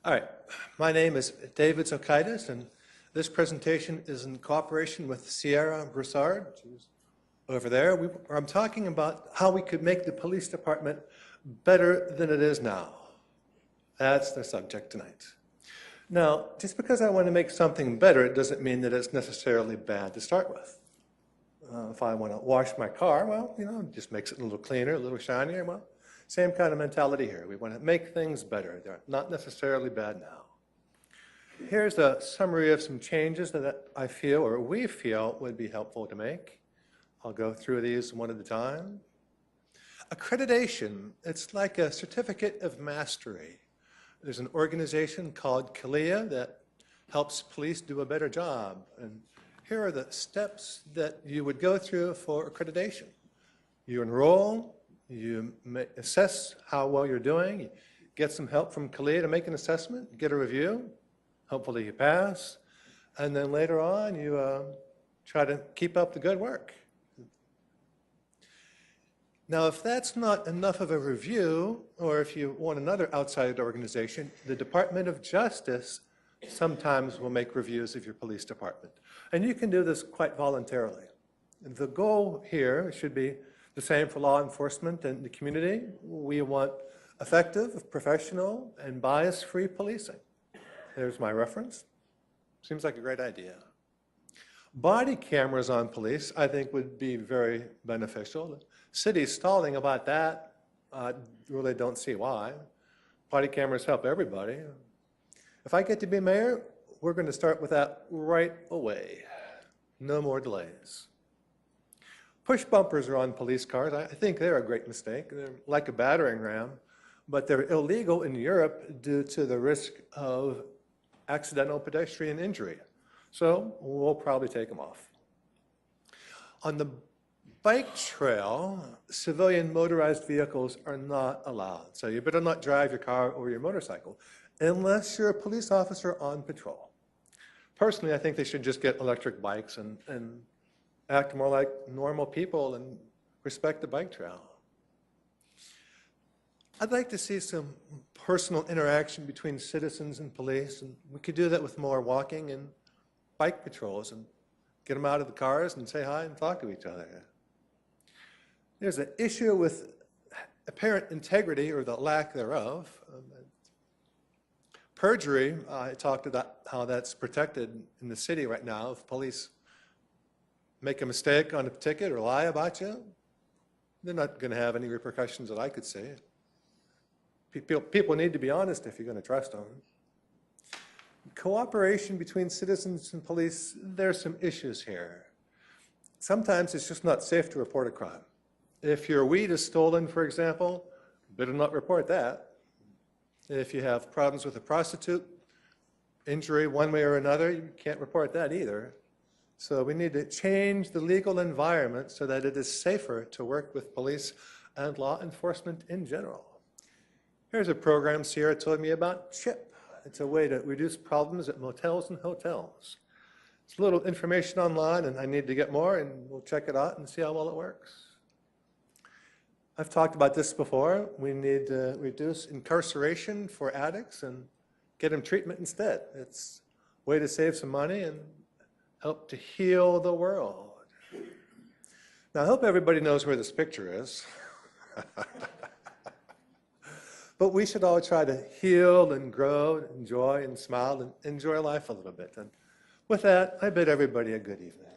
All right, my name is David Zokaitis, and this presentation is in cooperation with Sierra Broussard, who's over there. I'm talking about how we could make the police department better than it is now. That's the subject tonight. Now, just because I want to make something better, it doesn't mean that it's necessarily bad to start with. If I want to wash my car, well, it just makes it a little cleaner, a little shinier. Well, same kind of mentality here. We want to make things better. They're not necessarily bad now. Here's a summary of some changes that I feel, or we feel, would be helpful to make. I'll go through these one at a time. Accreditation, it's like a certificate of mastery. There's an organization called CALEA that helps police do a better job. And here are the steps that you would go through for accreditation. You enroll, you assess how well you're doing, you get some help from CALEA to make an assessment, you get a review, hopefully you pass, and then later on you try to keep up the good work. Now, if that's not enough of a review, or if you want another outside organization, the Department of Justice sometimes will make reviews of your police department. And you can do this quite voluntarily. And the goal here should be the same for law enforcement and the community. We want effective, professional, and bias-free policing. There's my reference. Seems like a great idea. Body cameras on police, I think, would be very beneficial. The city's stalling about that. I really don't see why. Body cameras help everybody. If I get to be mayor, we're going to start with that right away. No more delays. Push bumpers are on police cars. I think they're a great mistake. They're like a battering ram, but they're illegal in Europe due to the risk of accidental pedestrian injury. So we'll probably take them off. On the bike trail, civilian motorized vehicles are not allowed. So you better not drive your car or your motorcycle unless you're a police officer on patrol. Personally, I think they should just get electric bikes and act more like normal people and respect the bike trail. I'd like to see some personal interaction between citizens and police, and we could do that with more walking and bike patrols and get them out of the cars and say hi and talk to each other. There's an issue with apparent integrity or the lack thereof. Perjury, I talked about how that's protected in the city right now. If police make a mistake on a ticket or lie about you, they're not going to have any repercussions that I could see. People need to be honest if you're going to trust them. Cooperation between citizens and police, there's some issues here. Sometimes it's just not safe to report a crime. If your weed is stolen, for example, better not report that. If you have problems with a prostitute, injury one way or another, you can't report that either. So we need to change the legal environment so that it is safer to work with police and law enforcement in general. Here's a program Sierra told me about, CHIP. It's a way to reduce problems at motels and hotels. It's a little information online, and I need to get more, and we'll check it out and see how well it works. I've talked about this before. We need to reduce incarceration for addicts and get them treatment instead. It's a way to save some money and help to heal the world. Now, I hope everybody knows where this picture is. But we should all try to heal and grow, enjoy and smile and enjoy life a little bit. And with that, I bid everybody a good evening.